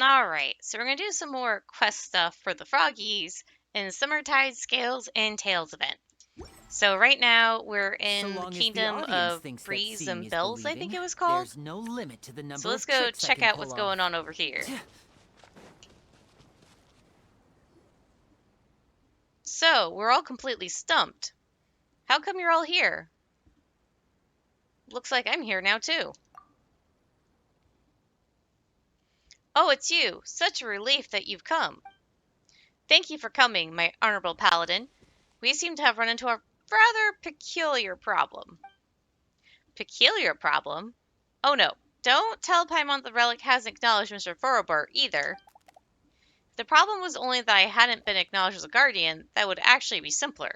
Alright, so we're going to do some more quest stuff for the froggies in Summertide Scales and Tails event. So right now we're So in the long as the Kingdom audience of thinks that Breeze seeing and is Bells, I think believing, it was called. there's no limit to the So number let's of go tricks I check can out what's pull off. going on over here. So, we're all completely stumped. How come you're all here? Looks like I'm here now too. Oh, it's you. Such a relief that you've come. Thank you for coming, my honorable paladin. We seem to have run into a rather peculiar problem. Peculiar problem? Oh no, don't tell Paimon the relic hasn't acknowledged Mr. Furobert either. If the problem was only that I hadn't been acknowledged as a guardian, that would actually be simpler.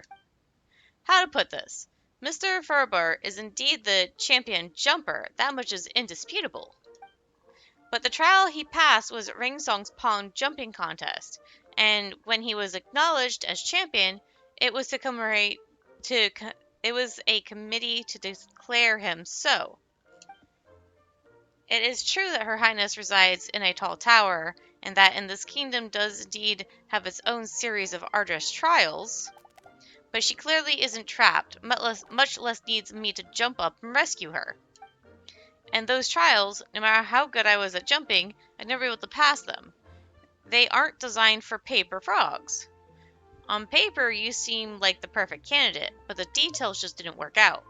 How to put this? Mr. Furobert is indeed the champion jumper, that much is indisputable. But the trial he passed was Ringsong's pond jumping contest, and when he was acknowledged as champion, it was to commemorate to it was a committee to declare him so. It is true that Her Highness resides in a tall tower, and that in this kingdom does indeed have its own series of arduous trials, but she clearly isn't trapped, much less needs me to jump up and rescue her. And those trials, no matter how good I was at jumping, I'd never be able to pass them. They aren't designed for paper frogs. On paper, you seem like the perfect candidate, but the details just didn't work out.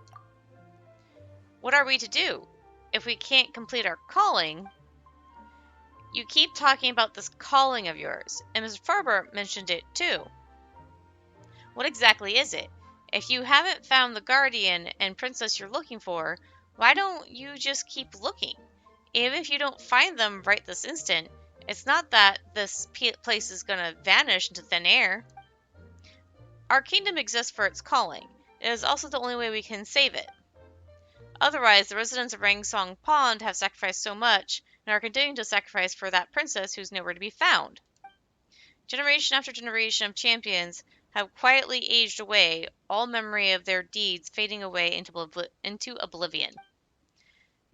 What are we to do? If we can't complete our calling, you keep talking about this calling of yours, and Mr. Farber mentioned it too. What exactly is it? If you haven't found the guardian and princess you're looking for, why don't you just keep looking? Even if you don't find them right this instant, it's not that this place is going to vanish into thin air. Our kingdom exists for its calling. It is also the only way we can save it. Otherwise, the residents of Rangsong Pond have sacrificed so much and are continuing to sacrifice for that princess who's nowhere to be found. Generation after generation of champions have quietly aged away, all memory of their deeds fading away into oblivion.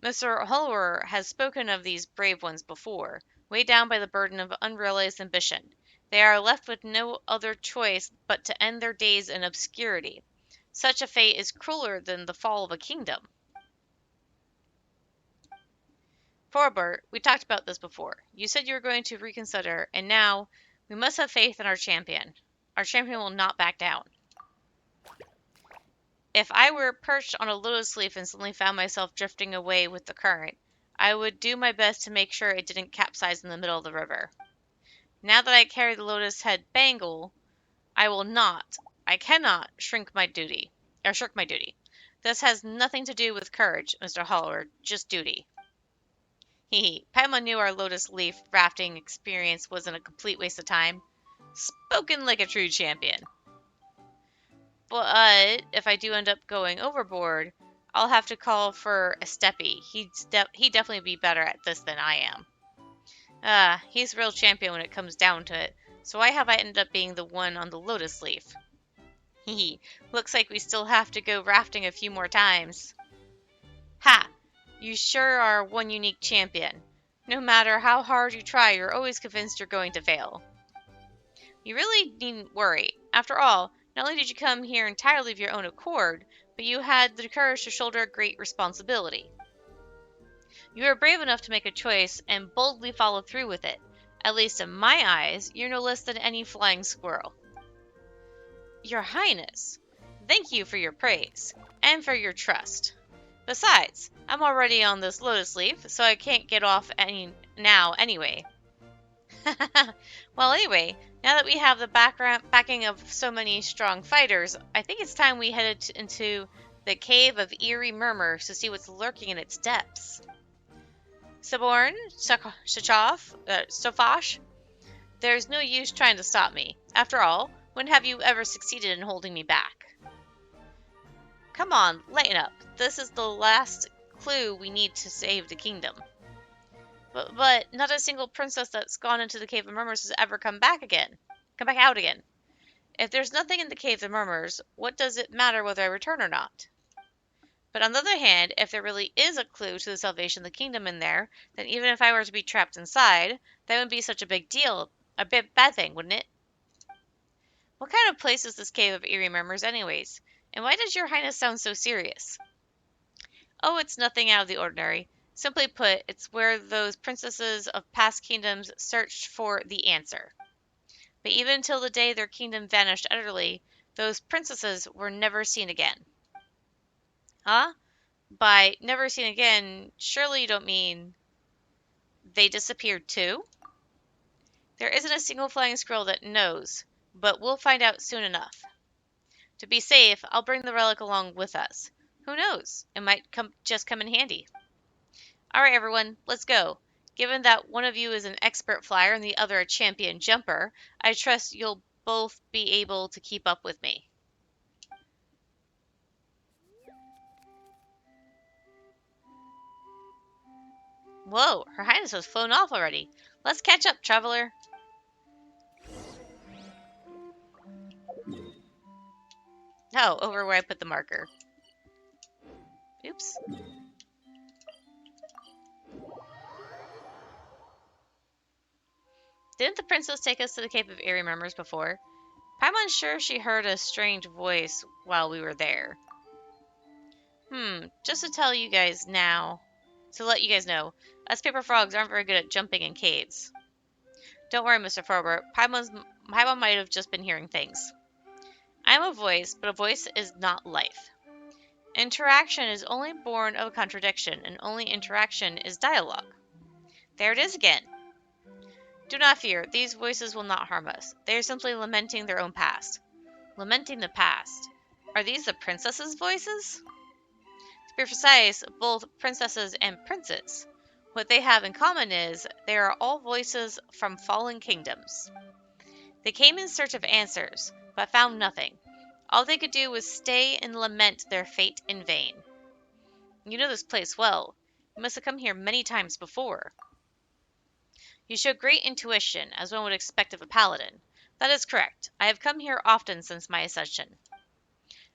Mr. Holwer has spoken of these brave ones before, weighed down by the burden of unrealized ambition. They are left with no other choice but to end their days in obscurity. Such a fate is crueler than the fall of a kingdom. Forbert, we talked about this before. You said you were going to reconsider, and now we must have faith in our champion. Our champion will not back down. If I were perched on a lotus leaf and suddenly found myself drifting away with the current, I would do my best to make sure it didn't capsize in the middle of the river. Now that I carry the lotus head bangle, I cannot shrink my duty. This has nothing to do with courage, Mr. Holler, just duty. Hee Paimon knew our lotus leaf rafting experience wasn't a complete waste of time. Spoken like a true champion. But if I do end up going overboard, I'll have to call for a Steppy. He'd definitely be better at this than I am. He's a real champion when it comes down to it. So why have I ended up being the one on the lotus leaf? Hee looks like we still have to go rafting a few more times. Ha! You sure are one unique champion. No matter how hard you try, you're always convinced you're going to fail. You really needn't worry. After all, not only did you come here entirely of your own accord, but you had the courage to shoulder a great responsibility. You were brave enough to make a choice and boldly follow through with it. At least in my eyes, you're no less than any flying squirrel. Your Highness, thank you for your praise, and for your trust. Besides, I'm already on this lotus leaf, so I can't get off now anyway. Well, anyway, now that we have the backing of so many strong fighters, I think it's time we headed into the Cave of Eerie Murmurs to see what's lurking in its depths. Saborn, Stofash, there's no use trying to stop me. After all, when have you ever succeeded in holding me back? Come on, lighten up. This is the last clue we need to save the kingdom. But not a single princess that's gone into the Cave of Murmurs has ever come back out again. If there's nothing in the Cave of Murmurs, what does it matter whether I return or not? But on the other hand, if there really is a clue to the salvation of the kingdom in there, then even if I were to be trapped inside, that wouldn't be such a big deal. A bit bad thing, wouldn't it? What kind of place is this cave of eerie memories anyways? And why does your highness sound so serious? Oh, it's nothing out of the ordinary. Simply put, it's where those princesses of past kingdoms searched for the answer. But even until the day their kingdom vanished utterly, those princesses were never seen again. Huh? By never seen again, surely you don't mean they disappeared too? There isn't a single flying squirrel that knows, but we'll find out soon enough. To be safe, I'll bring the relic along with us. Who knows? It might just come in handy. All right, everyone, let's go. Given that one of you is an expert flyer and the other a champion jumper, I trust you'll both be able to keep up with me. Whoa, Her Highness has flown off already. Let's catch up, traveler. Oh, over where I put the marker. Oops. Didn't the princess take us to the Cape of Eerie Memories before? Paimon's sure she heard a strange voice while we were there. Just to tell you guys now, to let you guys know, us paper frogs aren't very good at jumping in caves. Don't worry, Mr. Forbert. Paimon might have just been hearing things. I am a voice, but a voice is not life. Interaction is only born of a contradiction, and only interaction is dialogue. There it is again. Do not fear, these voices will not harm us. They are simply lamenting their own past. Lamenting the past. Are these the princesses' voices? To be precise, both princesses and princes. What they have in common is they are all voices from fallen kingdoms. They came in search of answers, but found nothing. All they could do was stay and lament their fate in vain. You know this place well. You must have come here many times before. You show great intuition, as one would expect of a paladin. That is correct. I have come here often since my accession.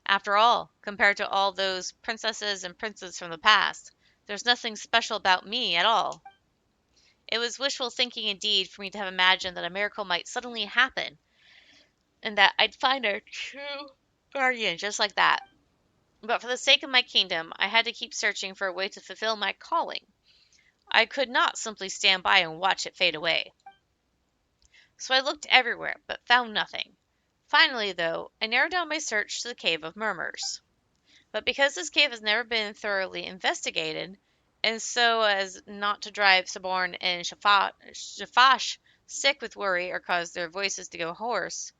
After all, compared to all those princesses and princes from the past, there's nothing special about me at all. It was wishful thinking indeed for me to have imagined that a miracle might suddenly happen, and that I'd find a true guardian just like that. But for the sake of my kingdom, I had to keep searching for a way to fulfill my calling. I could not simply stand by and watch it fade away. So I looked everywhere, but found nothing. Finally, though, I narrowed down my search to the Cave of Murmurs. But because this cave has never been thoroughly investigated, and so as not to drive Saborn and Shafash sick with worry or cause their voices to go hoarse,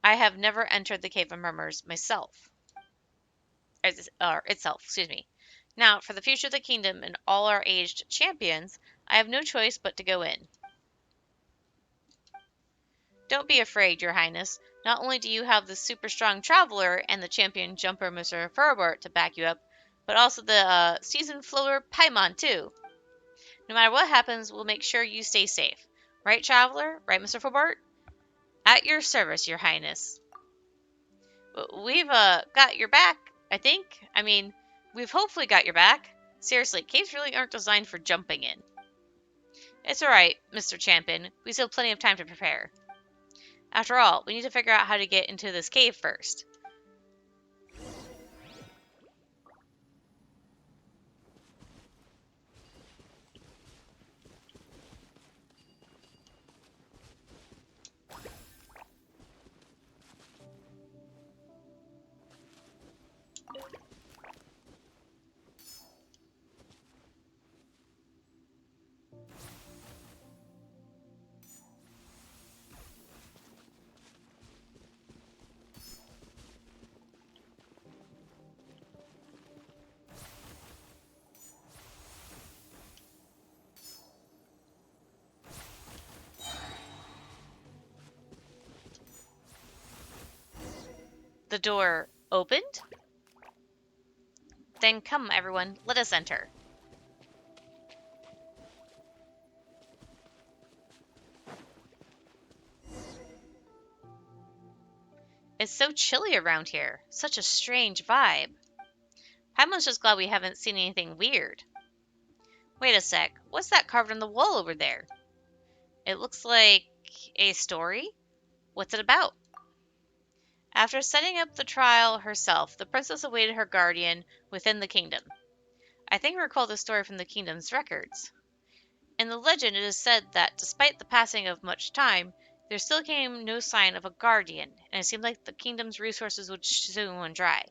I have never entered the Cave of Murmurs myself. Or itself, excuse me. Now, for the future of the kingdom and all our aged champions, I have no choice but to go in. Don't be afraid, your highness. Not only do you have the super strong traveler and the champion jumper Mr. Furabart to back you up, but also the seasoned floater Paimon too. No matter what happens, we'll make sure you stay safe. Right, traveler? Right, Mr. Furabart? At your service, your highness. We've got your back, I think. I mean, we've hopefully got your back. Seriously, caves really aren't designed for jumping in. It's alright, Mr. Champion. We still have plenty of time to prepare. After all, we need to figure out how to get into this cave first. The door opened? Then come, everyone, let us enter. It's so chilly around here. Such a strange vibe. Paimon's just glad we haven't seen anything weird. Wait a sec, what's that carved on the wall over there? It looks like a story? What's it about? After setting up the trial herself, the princess awaited her guardian within the kingdom. I think I recall the story from the kingdom's records. In the legend, it is said that despite the passing of much time, there still came no sign of a guardian, and it seemed like the kingdom's resources would soon run dry.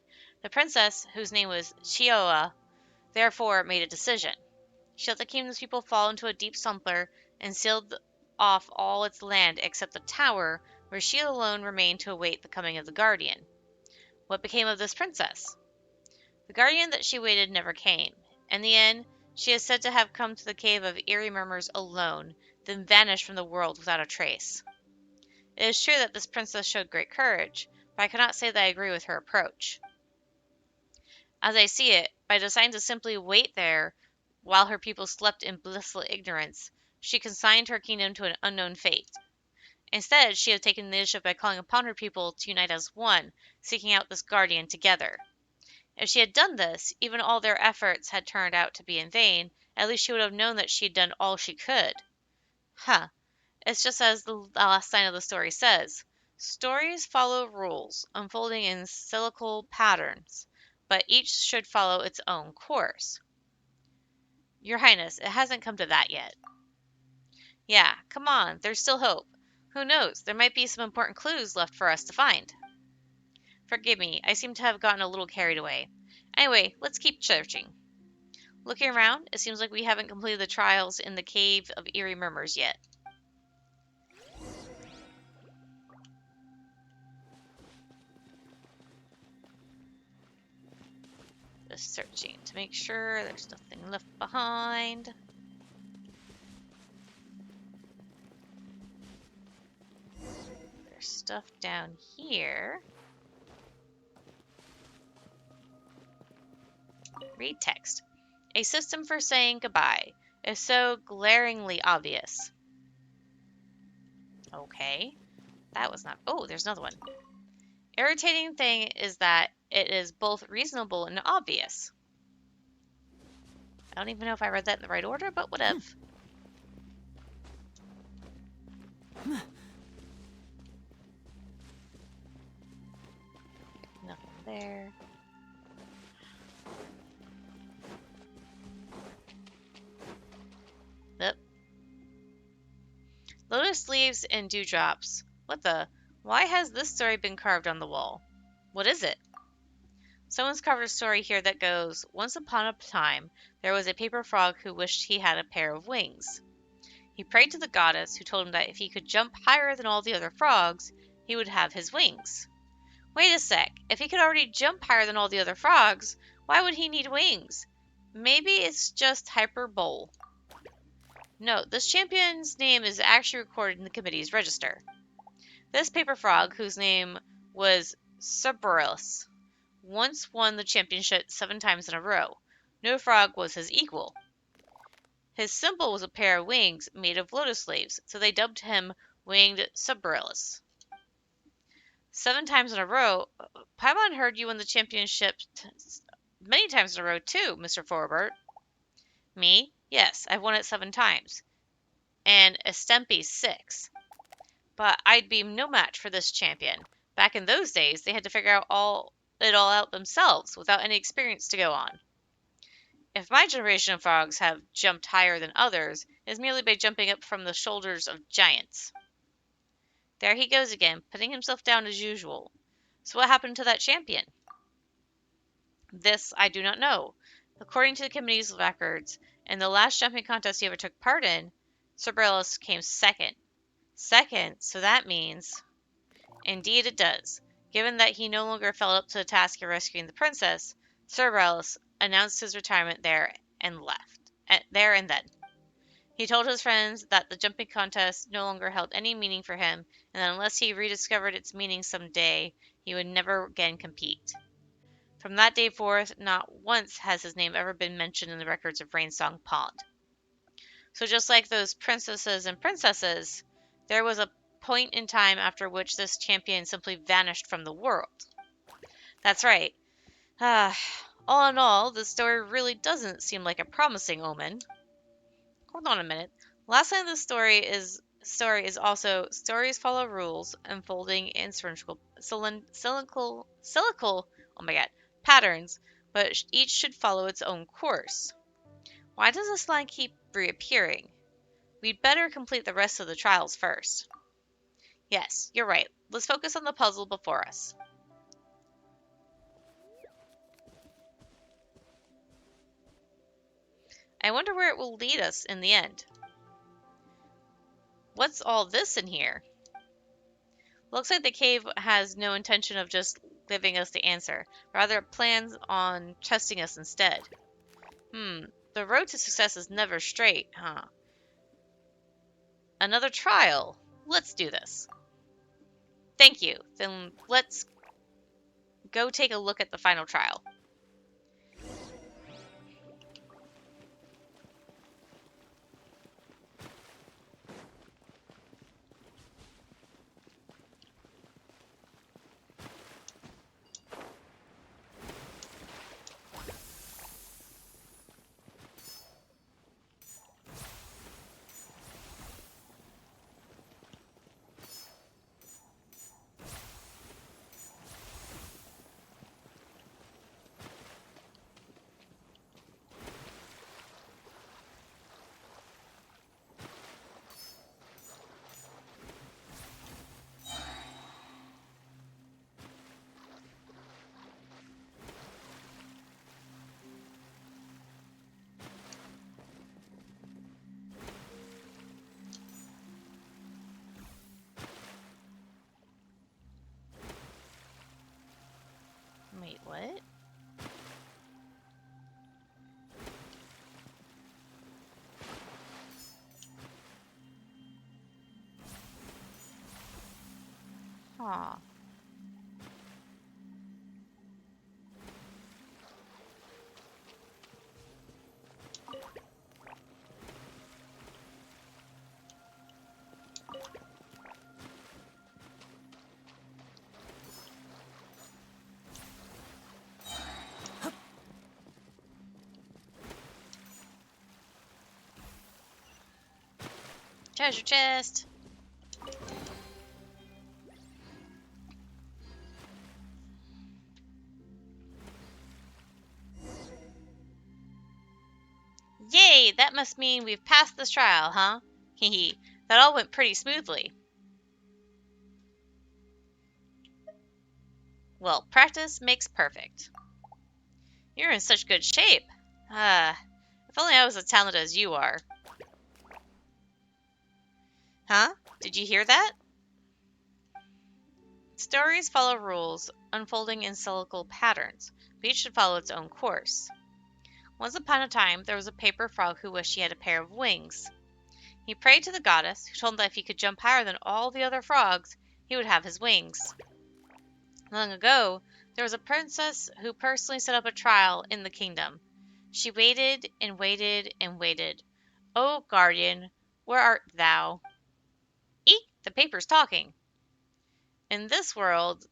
The princess, whose name was Chioa, therefore made a decision. She let the kingdom's people fall into a deep slumber and sealed off all its land except the tower, where she alone remained to await the coming of the guardian. What became of this princess? The guardian that she waited never came. In the end, she is said to have come to the cave of Eerie Murmurs alone, then vanished from the world without a trace. It is true that this princess showed great courage, but I cannot say that I agree with her approach. As I see it, by deciding to simply wait there while her people slept in blissful ignorance, she consigned her kingdom to an unknown fate. Instead, she had taken the initiative by calling upon her people to unite as one, seeking out this guardian together. If she had done this, even all their efforts had turned out to be in vain, at least she would have known that she had done all she could. Huh. It's just as the last line of the story says. Stories follow rules, unfolding in cyclical patterns, but each should follow its own course. Your Highness, it hasn't come to that yet. Yeah, come on, there's still hope. Who knows, there might be some important clues left for us to find. Forgive me, I seem to have gotten a little carried away. Anyway, let's keep searching. Looking around, it seems like we haven't completed the trials in the Cave of Eerie Murmurs yet. Just searching to make sure there's nothing left behind. There's stuff down here. Read text. A system for saying goodbye is so glaringly obvious. Okay. That was not... Oh, there's another one. Irritating thing is that it is both reasonable and obvious. I don't even know if I read that in the right order, but whatever. Nothing there. Yep. Lotus leaves and dewdrops. What the? Why has this story been carved on the wall? What is it? Someone's carved a story here that goes, once upon a time, there was a paper frog who wished he had a pair of wings. He prayed to the goddess, who told him that if he could jump higher than all the other frogs, he would have his wings. Wait a sec, if he could already jump higher than all the other frogs, why would he need wings? Maybe it's just hyperbole. No, this champion's name is actually recorded in the committee's register. This paper frog, whose name was Cerberus, once won the championship 7 times in a row. No frog was his equal. His symbol was a pair of wings made of lotus leaves, so they dubbed him Winged Cerberus. 7 times in a row? Paimon heard you win the championship many times in a row too, Mr. Forbert. Me? Yes, I've won it 7 times. And Estempi 6. But I'd be no match for this champion. Back in those days, they had to figure out it all out themselves, without any experience to go on. If my generation of frogs have jumped higher than others, it is merely by jumping up from the shoulders of giants. There he goes again, putting himself down as usual. So what happened to that champion? This I do not know. According to the committee's records, in the last jumping contest he ever took part in, Cerberus came second. Second, so that means... Indeed it does. Given that he no longer felt up to the task of rescuing the princess, Cerberus announced his retirement there and then. He told his friends that the jumping contest no longer held any meaning for him, and that unless he rediscovered its meaning someday, he would never again compete. From that day forth, not once has his name ever been mentioned in the records of Rainsong Pond. So just like those princesses and princesses, there was a point in time after which this champion simply vanished from the world. That's right. All in all, this story really doesn't seem like a promising omen. Hold on a minute. Last line of the story is also stories follow rules, unfolding in cylindrical, oh my god, patterns, but each should follow its own course. Why does this line keep reappearing? We'd better complete the rest of the trials first. Yes, you're right. Let's focus on the puzzle before us. I wonder where it will lead us in the end. What's all this in here? Looks like the cave has no intention of just giving us the answer. Rather, it plans on testing us instead. The road to success is never straight, huh? Another trial. Let's do this. Thank you. Then let's go take a look at the final trial. Wait, what? Aw. Treasure chest. Yay, that must mean we've passed this trial, huh? Hehe, that all went pretty smoothly. Well, practice makes perfect. You're in such good shape. If only I was as talented as you are. Huh? Did you hear that? Stories follow rules, unfolding in cyclical patterns, but each should follow its own course. Once upon a time, there was a paper frog who wished he had a pair of wings. He prayed to the goddess, who told him that if he could jump higher than all the other frogs, he would have his wings. Long ago, there was a princess who personally set up a trial in the kingdom. She waited and waited and waited. "Oh, guardian, where art thou?" Eek! The paper's talking. In this world,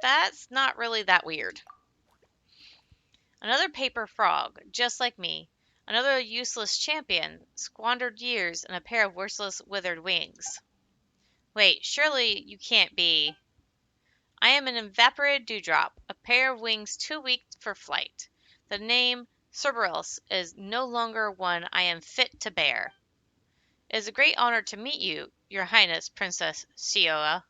that's not really that weird. Another paper frog, just like me, another useless champion, squandered years and a pair of worthless withered wings. Wait, surely you can't be... I am an evaporated dewdrop, a pair of wings too weak for flight. The name Cerberus is no longer one I am fit to bear. It is a great honor to meet you, your highness, Princess Sioa.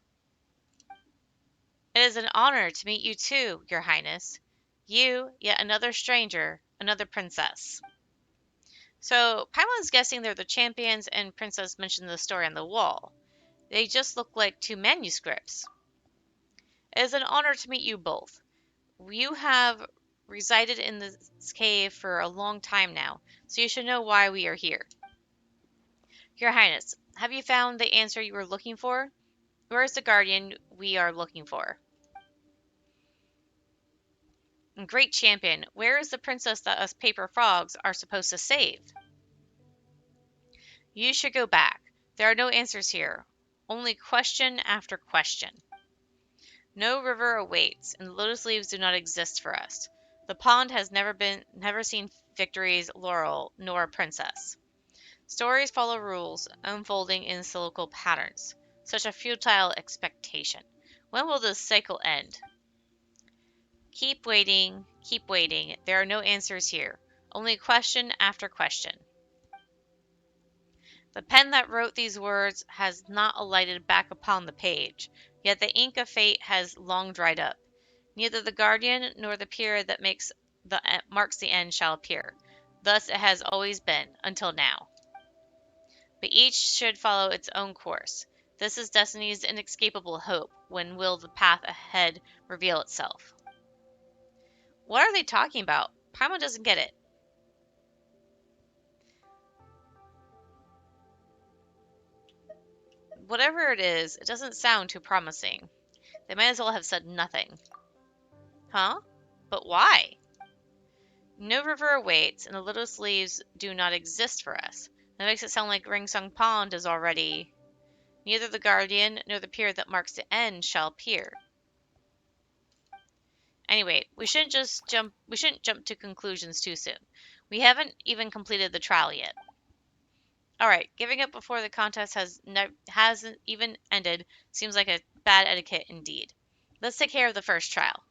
It is an honor to meet you too, your highness. You, yet another stranger, another princess. So, Paimon's guessing they're the champions and princess mentioned the story on the wall. They just look like two manuscripts. It is an honor to meet you both. You have resided in this cave for a long time now, so you should know why we are here. Your Highness, have you found the answer you were looking for? Where is the guardian we are looking for? Great champion, where is the princess that us paper frogs are supposed to save? You should go back. There are no answers here. Only question after question. No river awaits, and the lotus leaves do not exist for us. The pond has never seen victory's laurel nor a princess. Stories follow rules, unfolding in cyclical patterns. Such a futile expectation. When will this cycle end? Keep waiting, keep waiting. There are no answers here. Only question after question. The pen that wrote these words has not alighted back upon the page, yet the ink of fate has long dried up. Neither the guardian nor the period that marks the end shall appear. Thus it has always been, until now. But each should follow its own course. This is destiny's inescapable hope. When will the path ahead reveal itself? What are they talking about? Paimon doesn't get it. Whatever it is, it doesn't sound too promising. They might as well have said nothing. Huh? But why? No river awaits, and the lotus leaves do not exist for us. That makes it sound like Ringsung Pond is already... Neither the guardian nor the period that marks the end shall appear. Anyway, we shouldn't jump to conclusions too soon. We haven't even completed the trial yet. Alright, giving up before the contest hasn't even ended seems like a bad etiquette indeed. Let's take care of the first trial.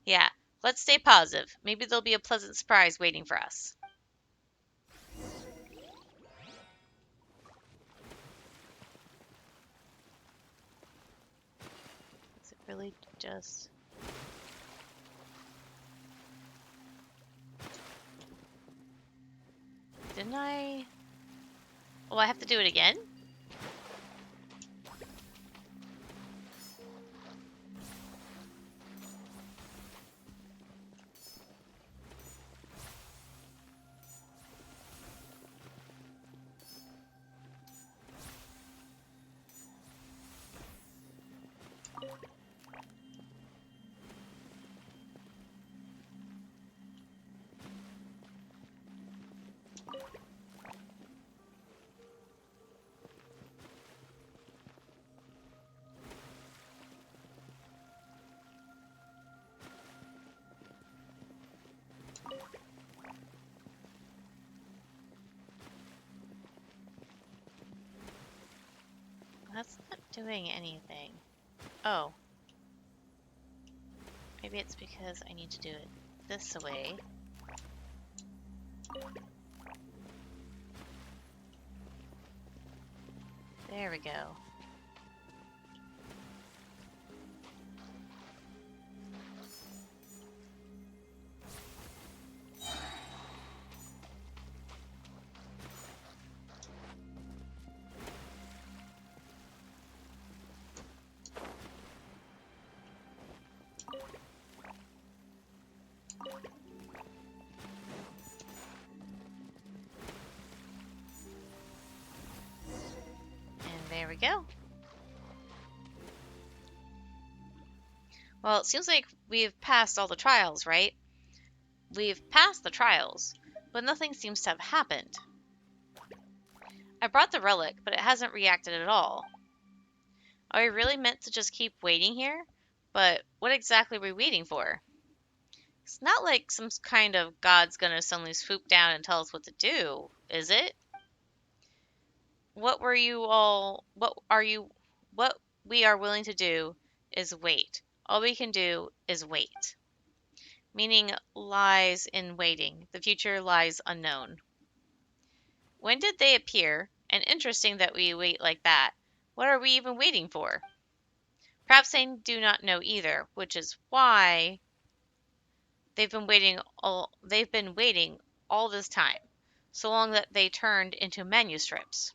Yeah, let's stay positive. Maybe there'll be a pleasant surprise waiting for us. Is it really just... Didn't I... Oh, I have to do it again? That's not doing anything. Oh. Maybe it's because I need to do it this way. There we go. There we go. Well, it seems like we've passed all the trials, right? We've passed the trials, but nothing seems to have happened. I brought the relic, but it hasn't reacted at all. Are we really meant to just keep waiting here? But what exactly are we waiting for? It's not like some kind of god's gonna suddenly swoop down and tell us what to do, is it? What we are willing to do is wait. All we can do is wait. Meaning lies in waiting. The future lies unknown. When did they appear? And interesting that we wait like that. What are we even waiting for? Perhaps they do not know either, which is why they've been waiting all this time, so long that they turned into manuscripts.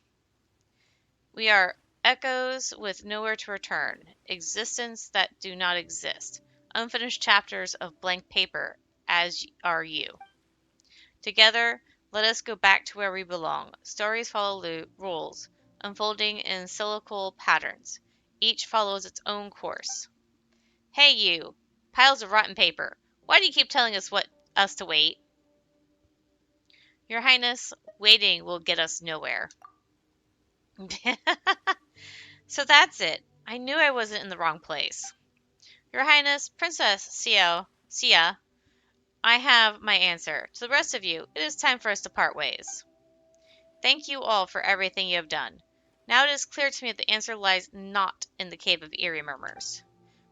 We are echoes with nowhere to return, existence that do not exist, unfinished chapters of blank paper, as are you. Together, let us go back to where we belong. Stories follow rules, unfolding in cyclical patterns. Each follows its own course. Hey you, piles of rotten paper. Why do you keep telling us to wait? Your Highness, waiting will get us nowhere. So that's it. I knew I wasn't in the wrong place. Your Highness, Princess Sia, I have my answer. To the rest of you, it is time for us to part ways. Thank you all for everything you have done. Now it is clear to me that the answer lies not in the Cave of Eerie Murmurs.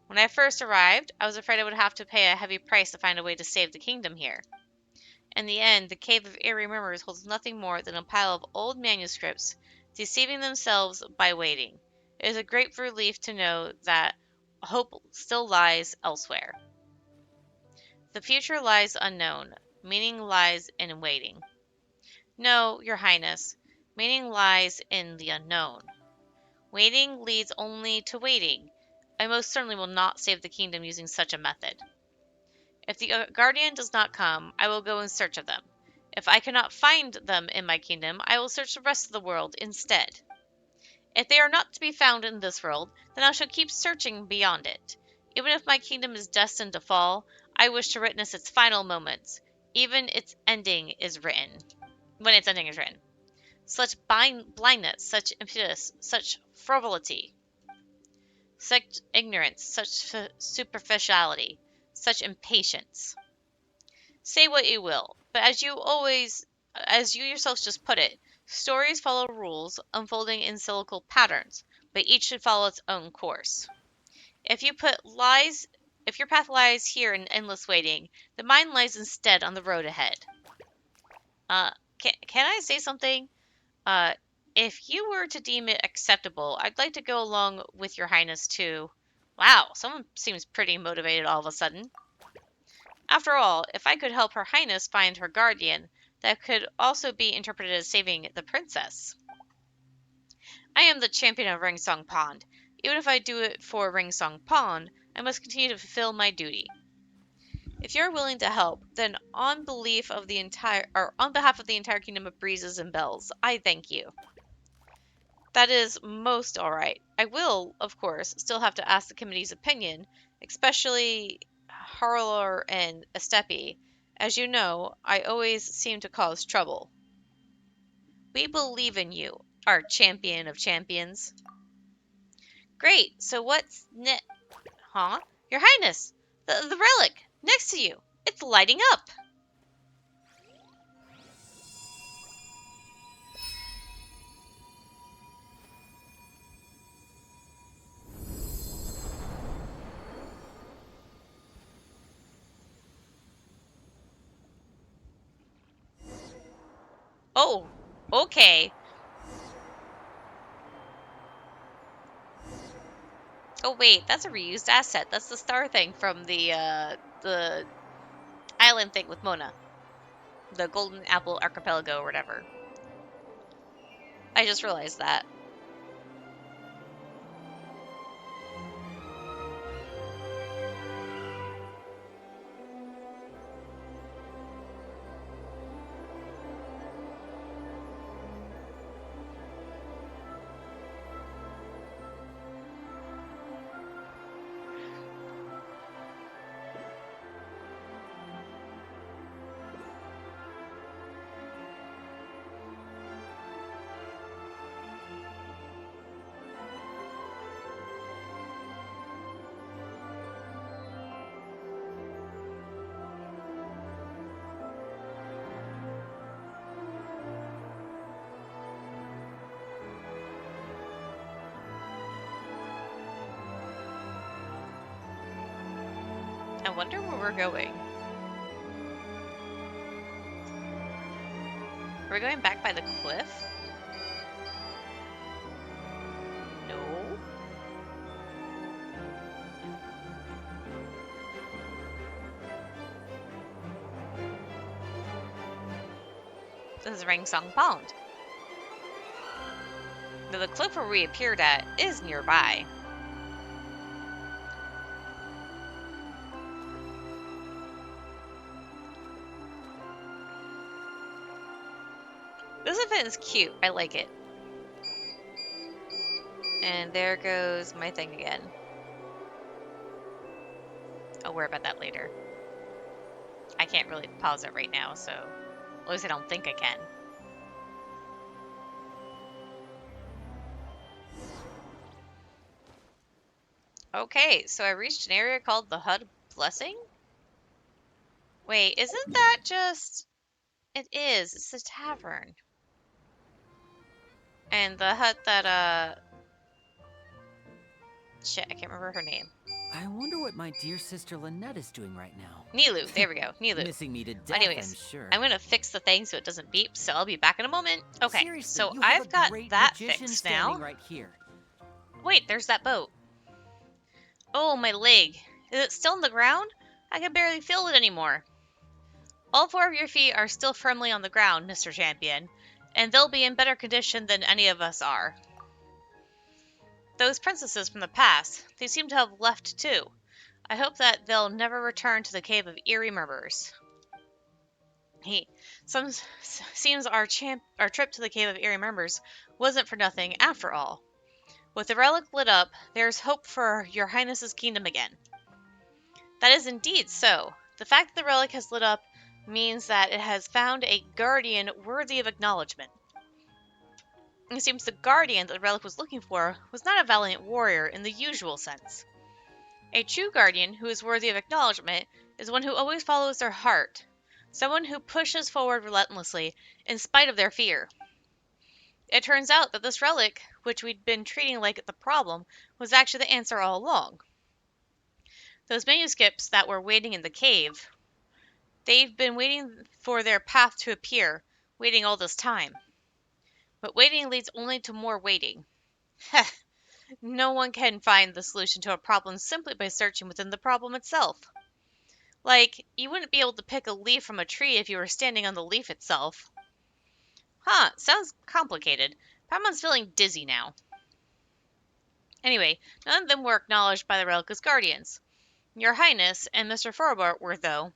When I first arrived, I was afraid I would have to pay a heavy price to find a way to save the kingdom here. In the end, the Cave of Eerie Murmurs holds nothing more than a pile of old manuscripts, deceiving themselves by waiting. It is a great relief to know that hope still lies elsewhere. The future lies unknown. Meaning lies in waiting. No, your highness. Meaning lies in the unknown. Waiting leads only to waiting. I most certainly will not save the kingdom using such a method. If the guardian does not come, I will go in search of them. If I cannot find them in my kingdom, I will search the rest of the world instead. If they are not to be found in this world, then I shall keep searching beyond it. Even if my kingdom is destined to fall, I wish to witness its final moments. Even its ending is written. When its ending is written. Such blindness, such impetus, such frivolity, such ignorance, such superficiality, such impatience. Say what you will, but as you yourselves just put it, stories follow rules unfolding in cyclical patterns, but each should follow its own course. If your path lies here in endless waiting, then mine lies instead on the road ahead. Uh, can I say something? Uh, if you were to deem it acceptable, I'd like to go along with your highness too. Wow, someone seems pretty motivated all of a sudden. After all, if I could help her highness find her guardian, that could also be interpreted as saving the princess. I am the champion of Ringsong Pond. Even if I do it for Ringsong Pond, I must continue to fulfill my duty. If you're willing to help, then on behalf of the entire kingdom of breezes and bells, I thank you. That is most all right. I will, of course, still have to ask the committee's opinion, especially Harlar and Estepi. As you know, I always seem to cause trouble. We believe in you, our champion of champions. Great, so what's Huh? Your Highness! The relic! Next to you! It's lighting up! Oh, okay. Oh wait, that's a reused asset. That's the star thing from the island thing with Mona. The Golden Apple Archipelago or whatever. I just realized that. I wonder where we're going. Are we going back by the cliff? No. This is Ringsong Pond. Now, the cliff where we appeared at is nearby. This event is cute. I like it. And there goes my thing again. I'll worry about that later. I can't really pause it right now, so at least I don't think I can. Okay, so I reached an area called the Hut of Blessing. Wait, isn't that just... It is. It's the tavern. And the hut that, shit, I can't remember her name. I wonder what my dear sister Lynette is doing right now. Nilu, there we go, Nilu. Missing me to death, I'm Anyways, sure. I'm gonna fix the thing so it doesn't beep, so I'll be back in a moment. Okay, Seriously, so you have I've a got great that magician fixed standing now. right here. Wait, there's that boat. Oh, my leg. Is it still on the ground? I can barely feel it anymore. All 4 of your feet are still firmly on the ground, Mr. Champion, and they'll be in better condition than any of us are. Those princesses from the past, they seem to have left too. I hope that they'll never return to the Cave of Eerie Murmurs. Seems our trip to the Cave of Eerie Murmurs wasn't for nothing after all. With the relic lit up, there's hope for your Highness's kingdom again. That is indeed so. The fact that the relic has lit up means that it has found a guardian worthy of acknowledgement. It seems the guardian that the relic was looking for was not a valiant warrior in the usual sense. A true guardian who is worthy of acknowledgement is one who always follows their heart, someone who pushes forward relentlessly in spite of their fear. It turns out that this relic, which we'd been treating like the problem, was actually the answer all along. Those manuscripts that were waiting in the cave, they've been waiting for their path to appear, waiting all this time. But waiting leads only to more waiting. No one can find the solution to a problem simply by searching within the problem itself. Like, you wouldn't be able to pick a leaf from a tree if you were standing on the leaf itself. Huh, sounds complicated. Paimon's feeling dizzy now. Anyway, none of them were acknowledged by the relic as guardians. Your Highness and Mr. Forbart were, though.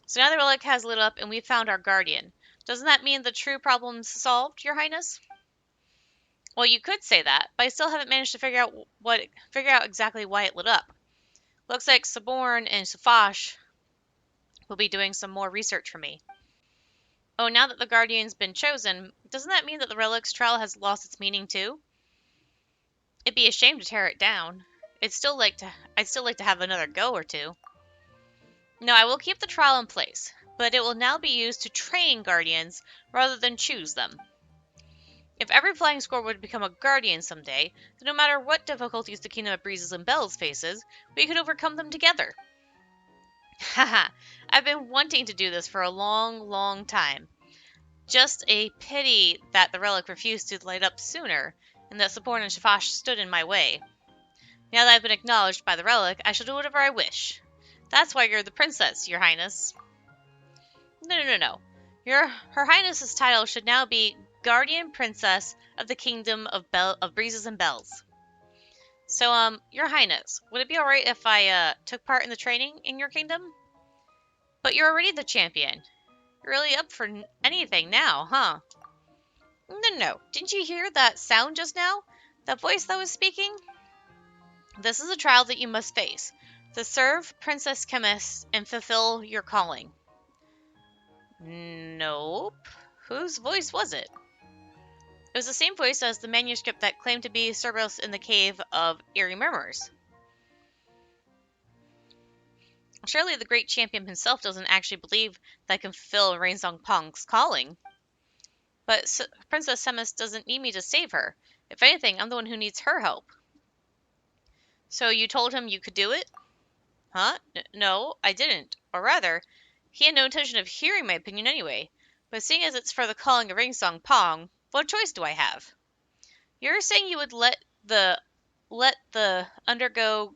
So now the relic has lit up and we've found our guardian. Doesn't that mean the true problem's solved, Your Highness? Well, you could say that, but I still haven't managed to figure out exactly why it lit up. Looks like Saborn and Safash will be doing some more research for me. Oh, now that the Guardian's been chosen, doesn't that mean that the relic's trial has lost its meaning too? It'd be a shame to tear it down. I'd still like to have another go or two. No, I will keep the trial in place, but it will now be used to train Guardians rather than choose them. If every flying squirrel would become a guardian someday, then no matter what difficulties the Kingdom of Breezes and Bells faces, we could overcome them together. Haha, I've been wanting to do this for a long, long time. Just a pity that the relic refused to light up sooner, and that Saporn and Shafash stood in my way. Now that I've been acknowledged by the relic, I shall do whatever I wish. That's why you're the princess, Your Highness. No. Her Highness's title should now be Guardian Princess of the Kingdom of Breezes and Bells. So, Your Highness, would it be alright if I, took part in the training in your kingdom? But you're already the champion. You're really up for anything now, huh? No. Didn't you hear that sound just now? That voice that was speaking? This is a trial that you must face. To serve Princess Chemist and fulfill your calling. Nope. Whose voice was it? It was the same voice as the manuscript that claimed to be Cerberus in the Cave of Eerie Murmurs. Surely the great champion himself doesn't actually believe that I can fulfill Rainsong Pong's calling. But Princess Semis doesn't need me to save her. If anything, I'm the one who needs her help. So you told him you could do it? Huh? No, I didn't. Or rather, he had no intention of hearing my opinion anyway. But seeing as it's for the calling of Ringsong Pong, what choice do I have? You're saying you would like to undergo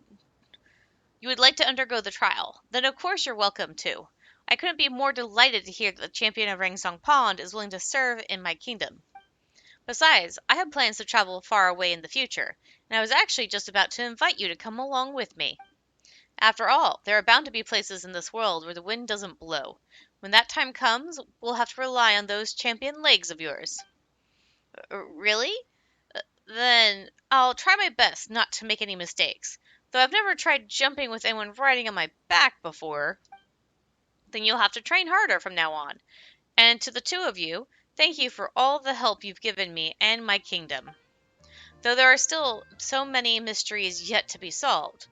the trial. Then of course you're welcome to. I couldn't be more delighted to hear that the champion of Ringsong Pond is willing to serve in my kingdom. Besides, I have plans to travel far away in the future, and I was actually just about to invite you to come along with me. After all, there are bound to be places in this world where the wind doesn't blow. When that time comes, we'll have to rely on those champion legs of yours. Really? Then I'll try my best not to make any mistakes. Though I've never tried jumping with anyone riding on my back before. Then you'll have to train harder from now on. And to the two of you, thank you for all the help you've given me and my kingdom. Though there are still so many mysteries yet to be solved,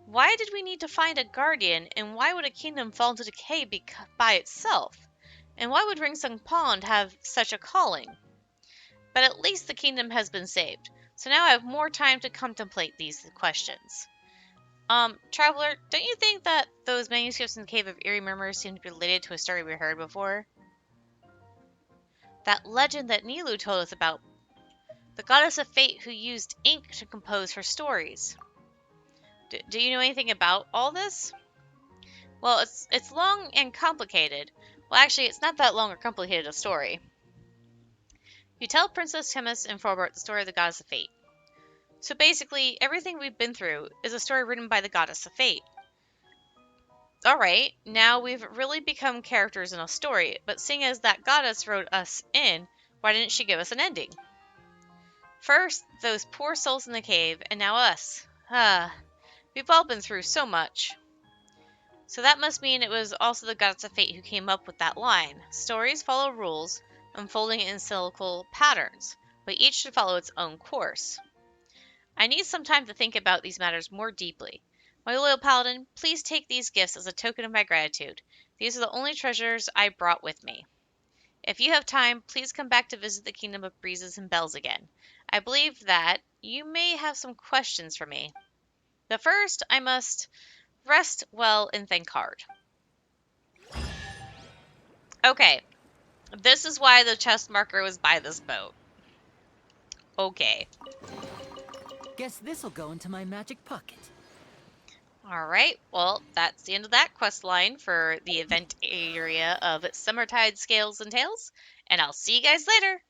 Why did we need to find a guardian, and why would a kingdom fall into decay by itself? And why would Ringsung Pond have such a calling? But at least the kingdom has been saved, so now I have more time to contemplate these questions. Traveler, don't you think that those manuscripts in the Cave of Eerie Murmurs seem to be related to a story we heard before? That legend that Nilu told us about, the goddess of fate who used ink to compose her stories. Do you know anything about all this? Well, it's long and complicated. Well, actually, it's not that long or complicated a story. You tell Princess Chemist and Forbert the story of the Goddess of Fate. So basically, everything we've been through is a story written by the Goddess of Fate. Alright, now we've really become characters in a story, but seeing as that goddess wrote us in, why didn't she give us an ending? First, those poor souls in the cave, and now us. We've all been through so much. So that must mean it was also the Goddess of Fate who came up with that line. Stories follow rules, unfolding in cyclical patterns, but each should follow its own course. I need some time to think about these matters more deeply. My loyal paladin, please take these gifts as a token of my gratitude. These are the only treasures I brought with me. If you have time, please come back to visit the Kingdom of Breezes and Bells again. I believe that you may have some questions for me. But first, I must rest well and think hard. Okay, this is why the chest marker was by this boat. Okay. Guess this'll go into my magic pocket. Alright, well, that's the end of that quest line for the event area of Summertide Scales and Tales, and I'll see you guys later!